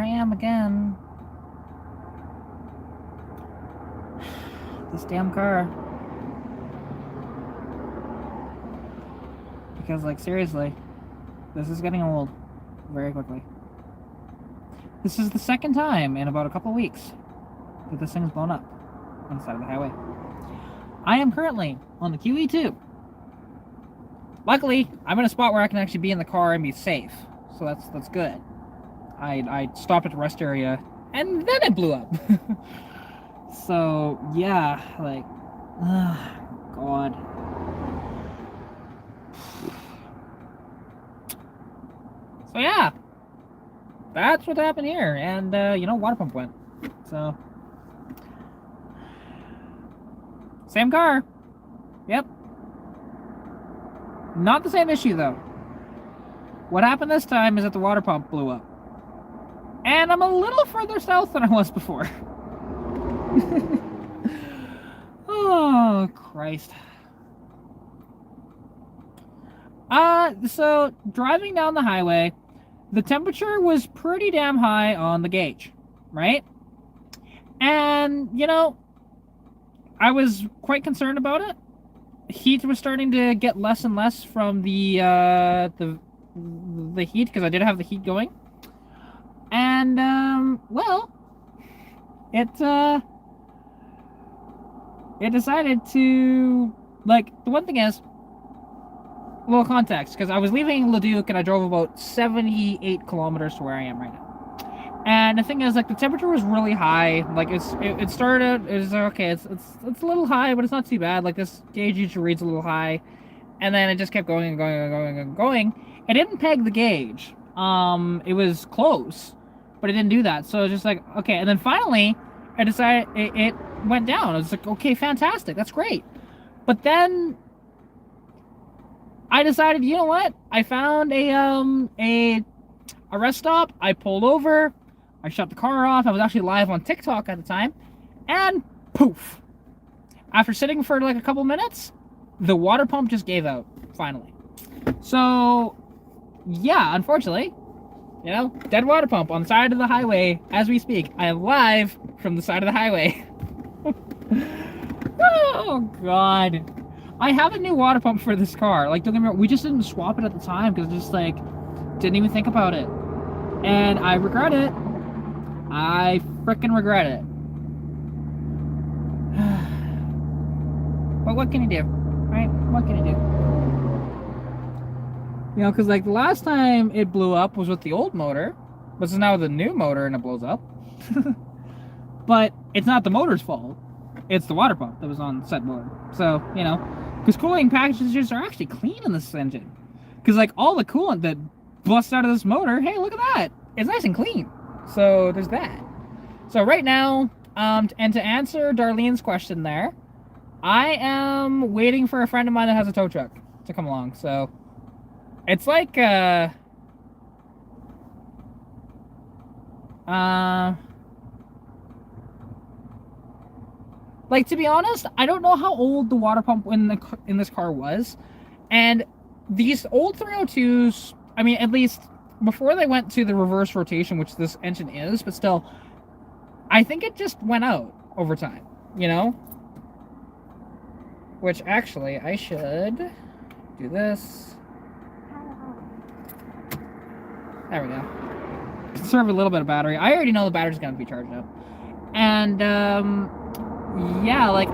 am again. This damn car. Because, like, seriously, this is getting old very quickly. This is the second time in about a couple weeks that this thing has blown up on the side of the highway. I am currently on the Qe2. Luckily, I'm in a spot where I can actually be in the car and be safe, so that's good. I stopped at the rest area, and then it blew up. So, yeah, like, God. So, yeah, that's what happened here, and, water pump went, so. Same car. Yep. Not the same issue, though. What happened this time is that the water pump blew up. And I'm a little further south than I was before. Oh, Christ. So, driving down the highway, the temperature was pretty damn high on the gauge, right? And, I was quite concerned about it. Heat was starting to get less and less from the heat, because I did have the heat going. And, well, it decided to, like, the one thing is, a little context, because I was leaving Leduc and I drove about 78 kilometers to where I am right now. And the thing is, like, the temperature was really high. Like, it started out, it was okay, it's a little high, but it's not too bad. Like, this gauge usually reads a little high. And then it just kept going and going and going and going. It didn't peg the gauge. It was close, but it didn't do that. So it was just like, okay. And then finally, I decided, it went down. I was like, okay, fantastic, that's great. But then I decided, you know what? I found a rest stop. I pulled over. I shut the car off. I was actually live on TikTok at the time. And poof. After sitting for like a couple minutes, the water pump just gave out, finally. So, yeah, unfortunately, dead water pump on the side of the highway as we speak. I am live from the side of the highway. Oh, God. I have a new water pump for this car. Like, don't get me wrong, we just didn't swap it at the time because just, like, didn't even think about it. And I regret it. I frickin' regret it. But what can you do? Right? What can you do? Because, like, the last time it blew up was with the old motor. This is now the new motor and it blows up. But it's not the motor's fault. It's the water pump that was on said motor. So, because cooling packages are actually clean in this engine. Because, like, all the coolant that busts out of this motor, hey, look at that. It's nice and clean. So, there's that. So, right now, and to answer Darlene's question there, I am waiting for a friend of mine that has a tow truck to come along. So, it's like, like, to be honest, I don't know how old the water pump in this car was. And these old 302s, I mean, at least before they went to the reverse rotation, which this engine is, but still, I think it just went out over time, Which, actually, I should do this. There we go. Conserve a little bit of battery. I already know the battery's going to be charged up. And, yeah, like,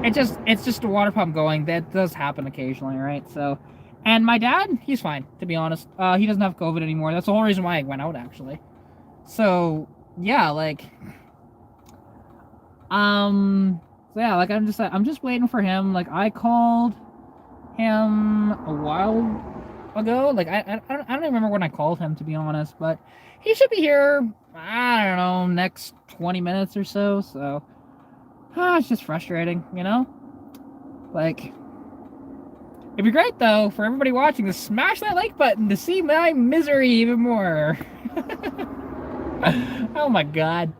it's just a water pump going. That does happen occasionally, right? So, and my dad, he's fine, to be honest. He doesn't have COVID anymore. That's the whole reason why I went out, actually. So, yeah, like, so yeah, like, I'm just waiting for him. Like, I called him a while ago. Like, I don't even remember when I called him, to be honest, but he should be here, I don't know, next 20 minutes or so. So, it's just frustrating, Like, it'd be great, though, for everybody watching to smash that like button to see my misery even more. Oh my God.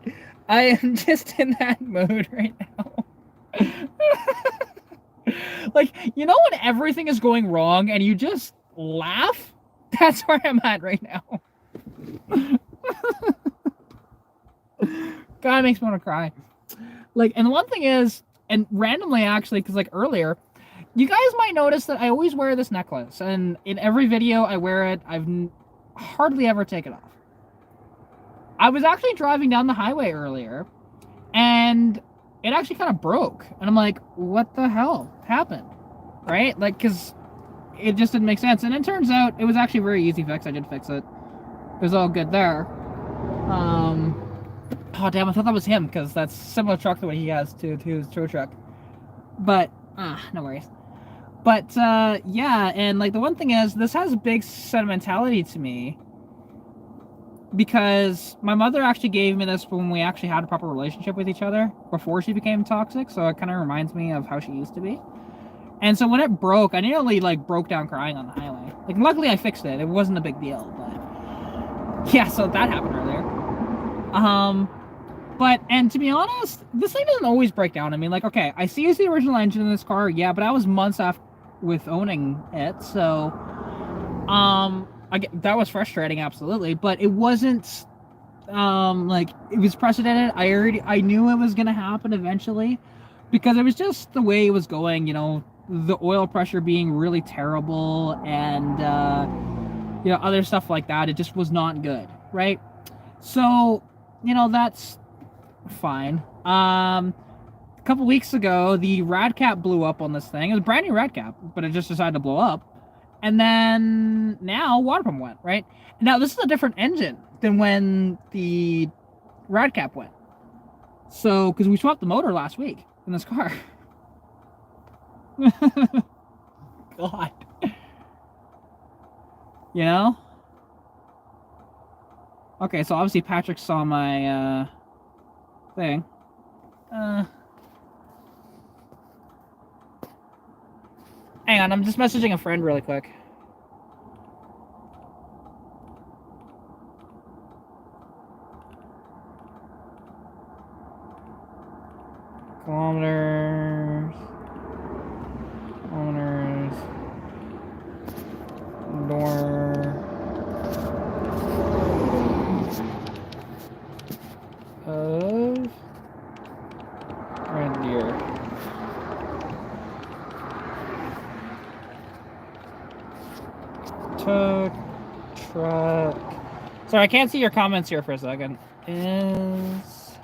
I am just in that mode right now. Like, when everything is going wrong and you just laugh? That's where I'm at right now. God, it makes me want to cry. Like, and the one thing is, and randomly actually, because like earlier, you guys might notice that I always wear this necklace, and in every video I wear it. I've hardly ever taken it off. I was actually driving down the highway earlier, and it actually kind of broke, and I'm like, what the hell happened? Right? Like, because it just didn't make sense, and it turns out it was actually a very easy fix. I did fix it. It was all good there. Oh damn, I thought that was him, because that's similar truck the way he has to his tow truck. But no worries. But yeah, and like the one thing is, this has a big sentimentality to me, because my mother actually gave me this when we actually had a proper relationship with each other before she became toxic, so it kind of reminds me of how she used to be. And so when it broke, I nearly like broke down crying on the highway. Like, luckily I fixed it. It wasn't a big deal, but yeah, so that happened earlier. But, and to be honest, this thing doesn't always break down. I mean, like, okay, I see it's the original engine in this car, yeah, but I was months after with owning it, so that was frustrating, absolutely, but it wasn't like it was precedented. I knew it was gonna happen eventually, because it was just the way it was going, you know, the oil pressure being really terrible, and you know, other stuff like that. It just was not good, right? So, you know, that's fine. A couple weeks ago, the rad cap blew up on this thing. It was a brand new rad cap, but it just decided to blow up. And then now water pump went, right? Now this is a different engine than when the rad cap went. So, because we swapped the motor last week in this car. God. You know? Okay, so obviously Patrick saw my thing. Hang on, I'm just messaging a friend really quick. Kilometers. Door. Of reindeer. Tow truck. Sorry, I can't see your comments here for a second. Is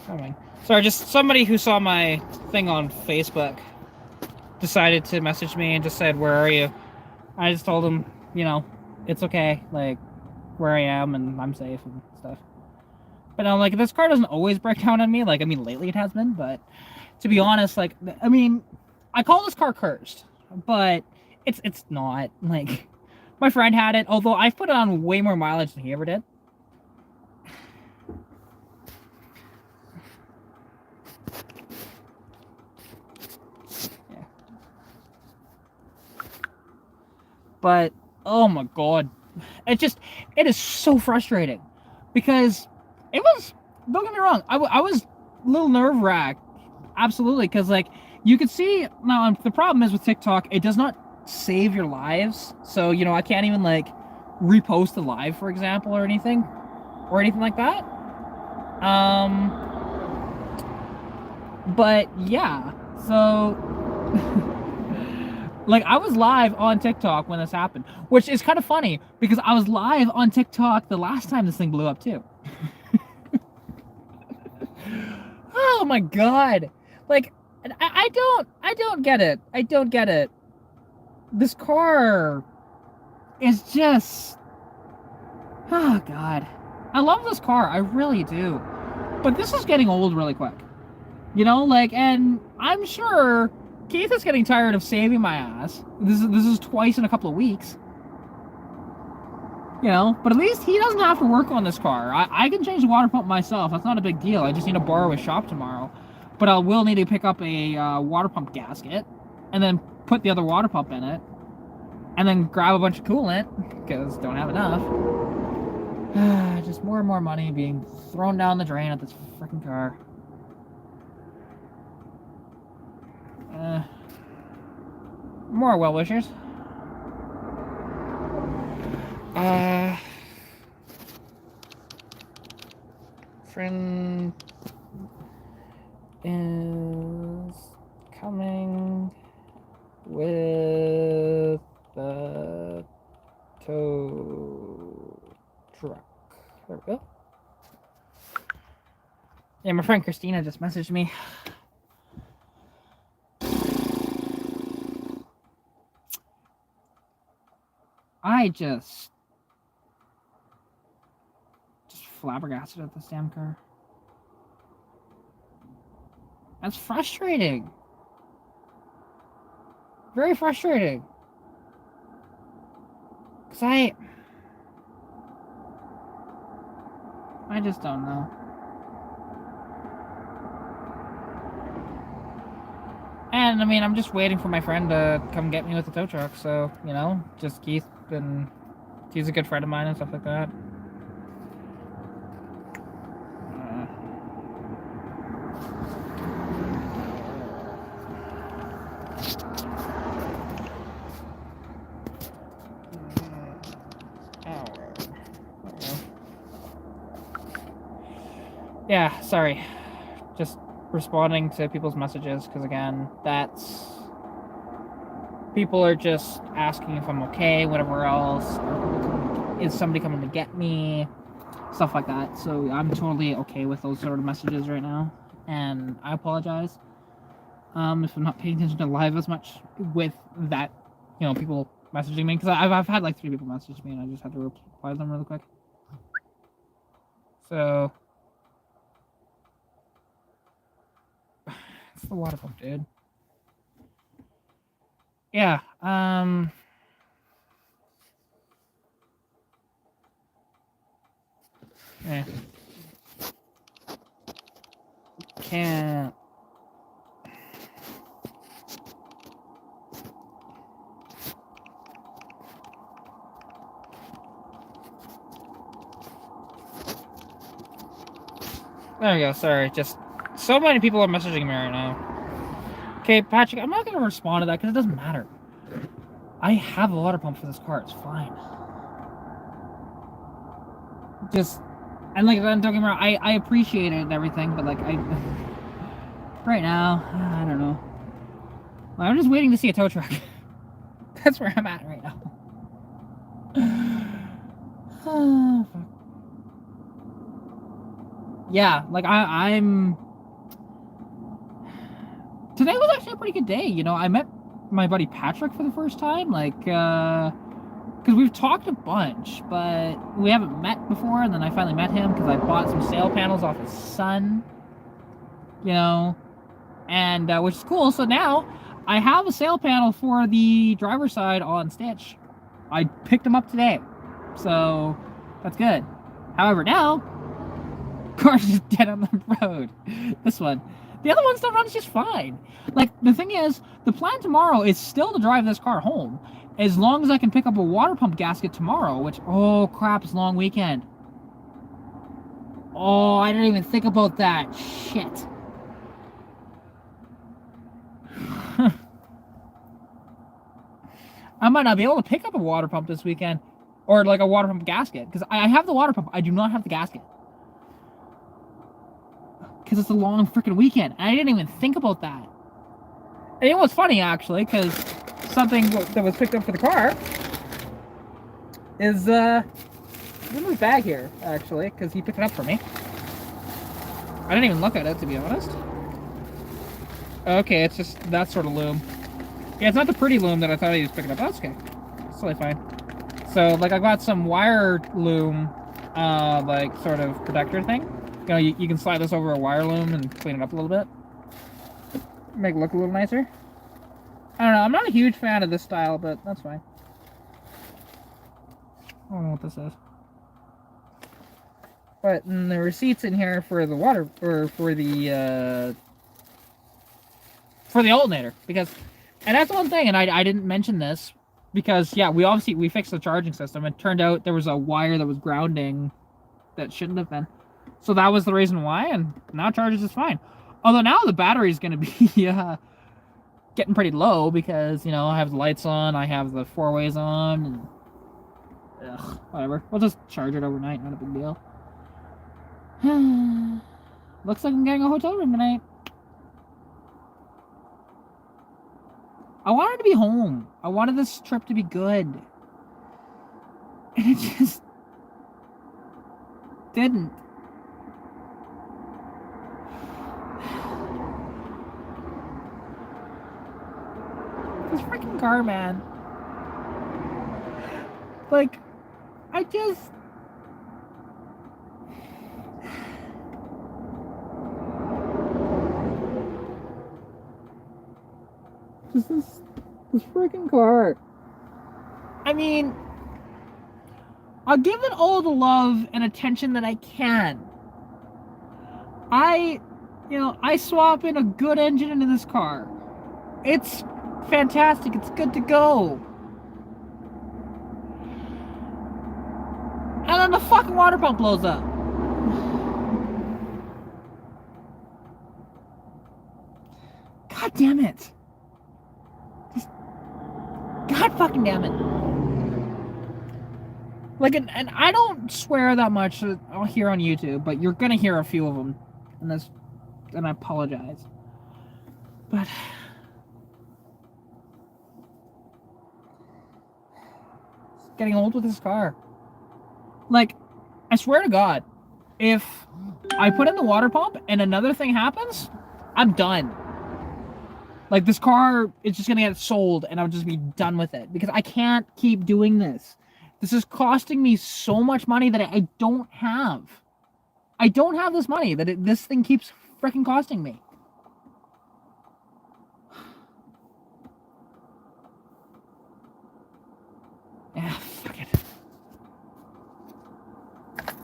coming. Sorry, just somebody who saw my thing on Facebook decided to message me and just said, "Where are you?" I just told him, you know, it's okay, like, where I am, and I'm safe and stuff. But I'm like, this car doesn't always break down on me. Like, I mean, lately it has been, but to be honest, like, I mean, I call this car cursed, but it's not. Like, my friend had it, although I've put it on way more mileage than he ever did. Yeah. But, oh my god. It is so frustrating. Because it was, don't get me wrong, I was a little nerve-wracked. Absolutely, because, like, you could see, now, the problem is with TikTok, it does not save your lives. So, you know, I can't even, like, repost the live, for example, or anything like that. But, yeah, so... Like, I was live on TikTok when this happened, which is kind of funny, because I was live on TikTok the last time this thing blew up, too. Oh my god. Like, I don't get it. I don't get it. This car is just... Oh god. I love this car, I really do. But this is getting old really quick. You know, like, and I'm sure Keith is getting tired of saving my ass. This is twice in a couple of weeks. You know, but at least he doesn't have to work on this car. I can change the water pump myself. That's not a big deal. I just need to borrow a shop tomorrow. But I will need to pick up a water pump gasket and then put the other water pump in it. And then grab a bunch of coolant, because don't have enough. Just more and more money being thrown down the drain at this freaking car. More well wishers. friend is coming with the tow truck. There we go. Yeah, my friend Christina just messaged me. I just flabbergasted at this damn car. That's frustrating. Very frustrating. Cause I just don't know. And I mean, I'm just waiting for my friend to come get me with the tow truck. So, you know, just Keith, and he's a good friend of mine and stuff like that. Yeah, sorry. Just responding to people's messages, because again, that's... People are just asking if I'm okay, whatever else. Is somebody coming to get me? Stuff like that. So I'm totally okay with those sort of messages right now. And I apologize if I'm not paying attention to live as much with that, you know, people messaging me. Because I've had like 3 people message me and I just had to reply to them really quick. So... It's the water pump, dude. Yeah, yeah. Can't. There we go, sorry, just... So many people are messaging me right now. Okay, Patrick, I'm not going to respond to that because it doesn't matter. I have a water pump for this car. It's fine. Just... And, like, don't get me wrong, I appreciate it and everything, but, like, right now, I don't know. I'm just waiting to see a tow truck. That's where I'm at right now. Oh, fuck. Yeah, like, I'm... Today was actually a pretty good day, you know. I met my buddy Patrick for the first time, like, because we've talked a bunch, but we haven't met before, and then I finally met him because I bought some sail panels off his son, you know, and, which is cool. So now, I have a sail panel for the driver's side on Stitch. I picked him up today, so that's good. However, now, car's just dead on the road. This one. The other one still runs just fine. Like, the thing is, the plan tomorrow is still to drive this car home, as long as I can pick up a water pump gasket tomorrow, which, oh crap, it's a long weekend. Oh, I didn't even think about that. Shit. I might not be able to pick up a water pump this weekend, or like a water pump gasket, because I have the water pump, I do not have the gasket. Because it's a long freaking weekend. And I didn't even think about that. And you know what's funny, actually, because something that was picked up for the car is, in my bag here, actually, because he picked it up for me. I didn't even look at it, to be honest. Okay, it's just that sort of loom. Yeah, it's not the pretty loom that I thought he was picking up. That's okay. It's totally fine. So, like, I got some wire loom, like, sort of protector thing. You know, you can slide this over a wire loom and clean it up a little bit. Make it look a little nicer. I don't know, I'm not a huge fan of this style, but that's fine. I don't know what this is. But the receipt's in here for the water, or for the alternator, because, and that's one thing, and I didn't mention this, because, yeah, we fixed the charging system. It turned out there was a wire that was grounding that shouldn't have been. So that was the reason why, and now it charges just fine. Although now the battery's going to be getting pretty low because, you know, I have the lights on, I have the 4-ways on, and whatever. We'll just charge it overnight, not a big deal. Looks like I'm getting a hotel room tonight. I wanted to be home. I wanted this trip to be good. And it just didn't. This freaking car, man. Like, I just... Just this freaking car. I mean, I'll give it all the love and attention that I can. I swap in a good engine into this car. It's fantastic. It's good to go. And then the fucking water pump blows up. God damn it. God fucking damn it. Like, and I don't swear that much here on YouTube, but you're gonna hear a few of them. And I apologize. But... it's getting old with this car. Like, I swear to God, if I put in the water pump and another thing happens, I'm done. Like, this car is just gonna get sold and I'll just be done with it. Because I can't keep doing this. This is costing me so much money that I don't have. I don't have this money that this thing keeps freaking costing me.